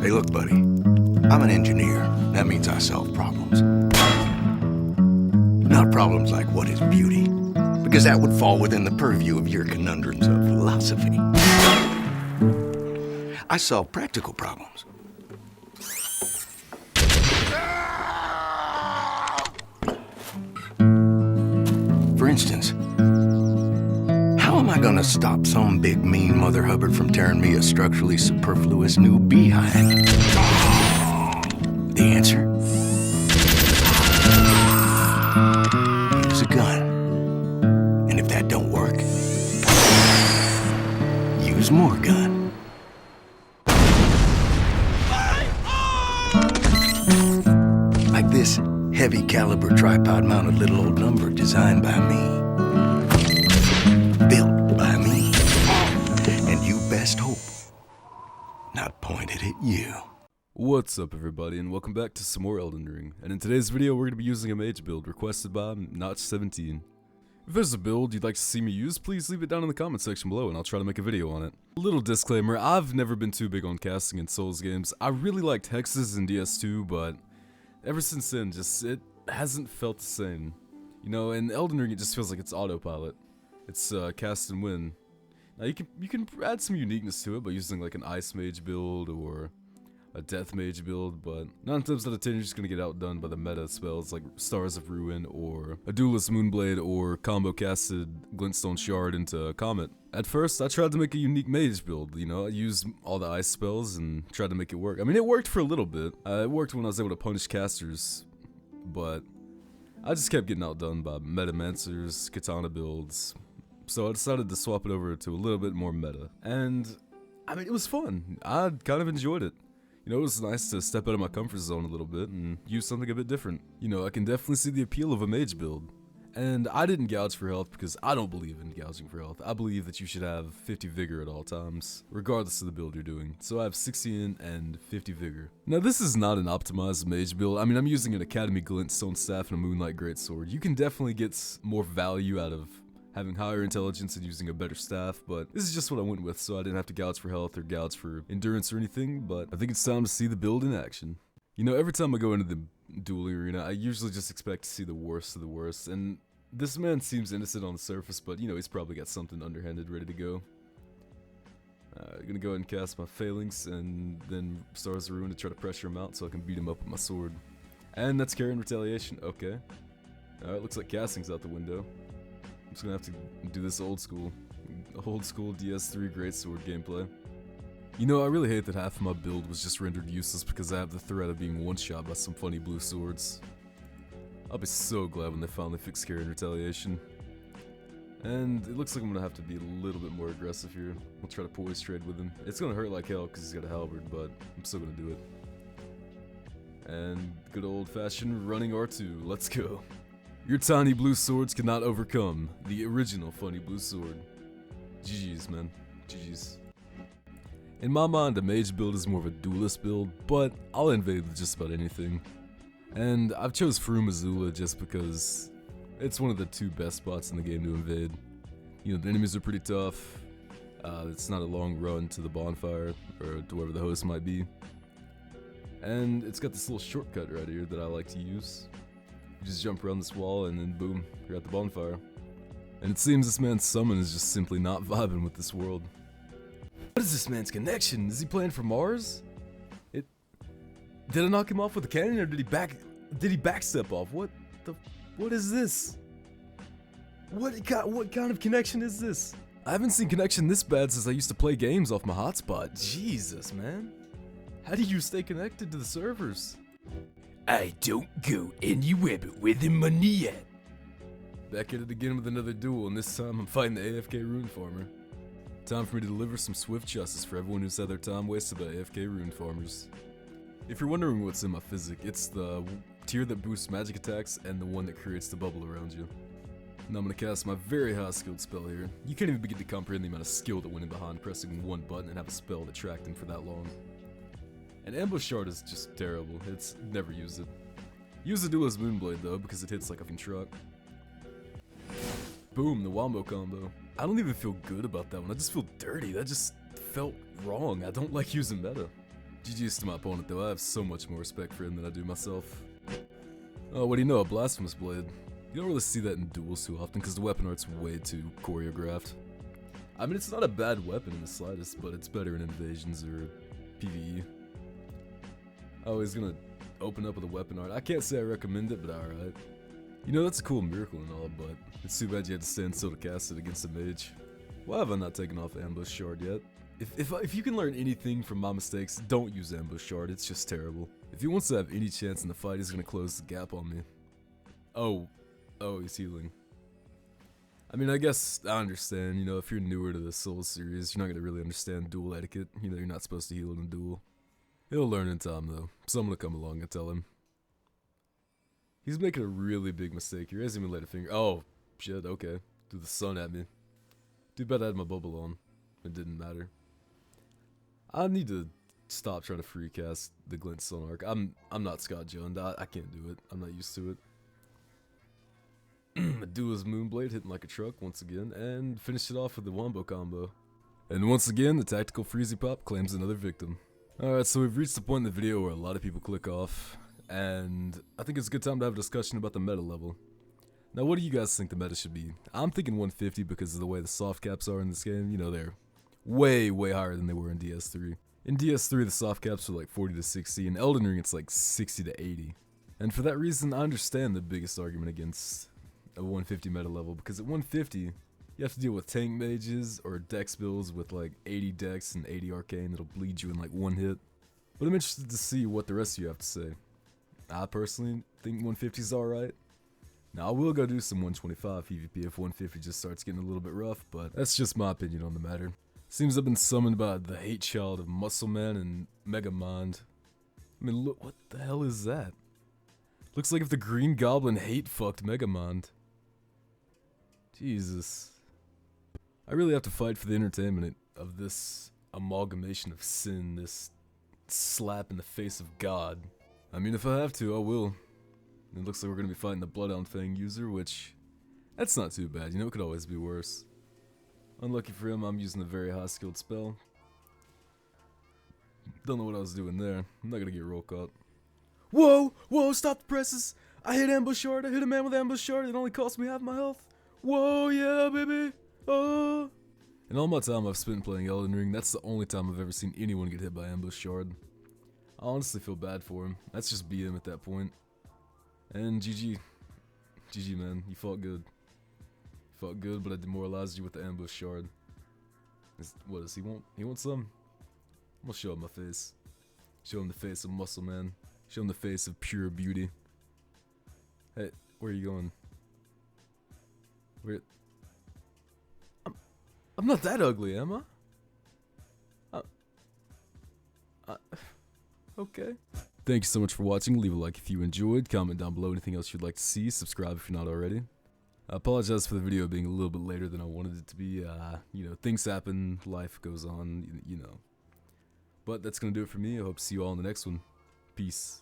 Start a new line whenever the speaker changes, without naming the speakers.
Hey, look, buddy. I'm an engineer. That means I solve problems. Not problems like what is beauty, because that would fall within the purview of your conundrums of philosophy. I solve practical problems. For instance, how am I gonna stop some big mean Mother Hubbard from tearing me a structurally superfluous new behind? The answer? Use a gun. And if that don't work, use more gun. Like this heavy caliber tripod mounted little old number designed by me. Built by me. And you best hope not pointed at you.
What's up everybody, and welcome back to some more Elden Ring. And in today's video we're going to be using a mage build requested by Notch17. If there's a build you'd like to see me use, please leave it down in the comment section below and I'll try to make a video on it. A little disclaimer, I've never been too big on casting in Souls games. I really liked Hexes in DS2, but ever since then, it hasn't felt the same. You know, in Elden Ring it just feels like it's autopilot. It's cast and win. Now you can add some uniqueness to it by using like an Ice Mage build or a Death Mage build, but 9 times out of 10 you're just gonna get outdone by the meta spells like Stars of Ruin or a Duelist Moonblade or combo casted Glintstone Shard into Comet. At first I tried to make a unique mage build, you know, I used all the ice spells and tried to make it work. I mean, it worked for a little bit. It worked when I was able to punish casters, but I just kept getting outdone by Metamancers, Katana builds, so I decided to swap it over to a little bit more meta. And I mean, it was fun. I kind of enjoyed it. You know, it was nice to step out of my comfort zone a little bit and use something a bit different. You know, I can definitely see the appeal of a mage build. And I didn't gouge for health because I don't believe in gouging for health. I believe that you should have 50 vigor at all times, regardless of the build you're doing. So I have 16 and 50 vigor. Now this is not an optimized mage build. I mean, I'm using an Academy Glintstone Staff and a Moonlight Greatsword. You can definitely get more value out of having higher intelligence and using a better staff, but this is just what I went with, so I didn't have to gouge for health or gouge for endurance or anything, but I think it's time to see the build in action. You know, every time I go into the dueling arena, I usually just expect to see the worst of the worst, and this man seems innocent on the surface, but you know, he's probably got something underhanded ready to go. I'm gonna go ahead and cast my Phalanx and then Stars of Ruin to try to pressure him out so I can beat him up with my sword. And that's carrying retaliation, okay. Alright, looks like casting's out the window. I'm just gonna have to do this old school DS3 Greatsword gameplay. You know, I really hate that half of my build was just rendered useless because I have the threat of being one-shot by some funny blue swords. I'll be so glad when they finally fix carrying retaliation. And it looks like I'm gonna have to be a little bit more aggressive here. We'll try to poise trade with him. It's gonna hurt like hell because he's got a halberd, but I'm still gonna do it. And good old-fashioned running R2, let's go. Your tiny blue swords cannot overcome the original funny blue sword. GG's, man. GG's. In my mind, a mage build is more of a duelist build, but I'll invade with just about anything. And I've chose Azula just because it's one of the 2 best spots in the game to invade. You know, the enemies are pretty tough. It's not a long run to the bonfire, or to wherever the host might be. And it's got this little shortcut right here that I like to use. You just jump around this wall and then boom, you're at the bonfire. And it seems this man's summon is just simply not vibing with this world. What is this man's connection? Is he playing for Mars? Did I knock him off with a cannon, or did he backstep off? What is this? What kind of connection is this? I haven't seen connection this bad since I used to play games off my hotspot. Jesus, man. How do you stay connected to the servers? I don't go anywhere but where the money at. Back at it again with another duel, and this time I'm fighting the AFK Rune Farmer. Time for me to deliver some swift justice for everyone who's had their time wasted by AFK Rune Farmers. If you're wondering what's in my physic, it's the tier that boosts magic attacks and the one that creates the bubble around you. Now I'm gonna cast my very high skilled spell here. You can't even begin to comprehend the amount of skill that went in behind pressing one button and have a spell that tracked him for that long. An ambush shard is just terrible. It's never used it. Use the Duelist Moonblade though, because it hits like a fucking truck. Boom, the wombo combo. I don't even feel good about that one. I just feel dirty. That just felt wrong. I don't like using meta. GG's to my opponent though, I have so much more respect for him than I do myself. Oh, what do you know, a Blasphemous Blade. You don't really see that in duels too often because the weapon art's way too choreographed. I mean, it's not a bad weapon in the slightest, but it's better in invasions or PvE. Oh, he's gonna open up with a weapon art. I can't say I recommend it, but alright. You know, that's a cool miracle and all, but it's too bad you had to stand still to cast it against a mage. Why have I not taken off Ambush Shard yet? If you can learn anything from my mistakes, don't use Ambush Shard, it's just terrible. If he wants to have any chance in the fight, he's gonna close the gap on me. Oh, he's healing. I mean, I guess I understand, you know, if you're newer to the Souls series, you're not gonna really understand duel etiquette. You know, you're not supposed to heal in a duel. He'll learn in time, though. Someone will come along and tell him. He's making a really big mistake here. He hasn't even laid a finger. Oh, shit, okay. Threw the sun at me. Too bad I had my bubble on. It didn't matter. I need to stop trying to free cast the Glint Sun Arc. I'm not Scott Jund. I can't do it. I'm not used to it. Medua's Moonblade hitting like a truck once again, and finished it off with the Wombo combo. And once again, the Tactical Freezy Pop claims another victim. Alright, so we've reached the point in the video where a lot of people click off, and I think it's a good time to have a discussion about the meta level. Now, what do you guys think the meta should be? I'm thinking 150 because of the way the soft caps are in this game. You know, they're way, way higher than they were in DS3. In DS3, the soft caps were like 40 to 60, in Elden Ring, it's like 60 to 80. And for that reason, I understand the biggest argument against a 150 meta level, because at 150, you have to deal with tank mages or dex builds with like 80 dex and 80 arcane that'll bleed you in like one hit. But I'm interested to see what the rest of you have to say. I personally think 150 is alright. Now I will go do some 125 PvP if 150 just starts getting a little bit rough, but that's just my opinion on the matter. Seems I've been summoned by the hate child of Muscle Man and Mega Mind. I mean, look, what the hell is that? Looks like if the Green Goblin hate fucked Mega Mind. Jesus. I really have to fight for the entertainment of this amalgamation of sin, this slap in the face of God. I mean, if I have to, I will. It looks like we're gonna be fighting the Bloodhound Fang user, which, that's not too bad, you know, it could always be worse. Unlucky for him, I'm using a very high skilled spell. Don't know what I was doing there. I'm not gonna get roll caught. Whoa! Whoa, stop the presses! I hit Ambush Shard, I hit a man with Ambush Shard, it only cost me half my health. Whoa, yeah, baby! Oh! In all my time I've spent playing Elden Ring, that's the only time I've ever seen anyone get hit by Ambush Shard. I honestly feel bad for him. That's just BM at that point. And GG. GG, man. You fought good. You fought good, but I demoralized you with the Ambush Shard. What does he want? He wants some? I'm gonna show him my face. Show him the face of Muscle Man. Show him the face of pure beauty. Hey, where are you going? Where? I'm not that ugly, am I? Okay. Thank you so much for watching. Leave a like if you enjoyed. Comment down below anything else you'd like to see. Subscribe if you're not already. I apologize for the video being a little bit later than I wanted it to be. You know, things happen, life goes on, you know. But that's gonna do it for me. I hope to see you all in the next one. Peace.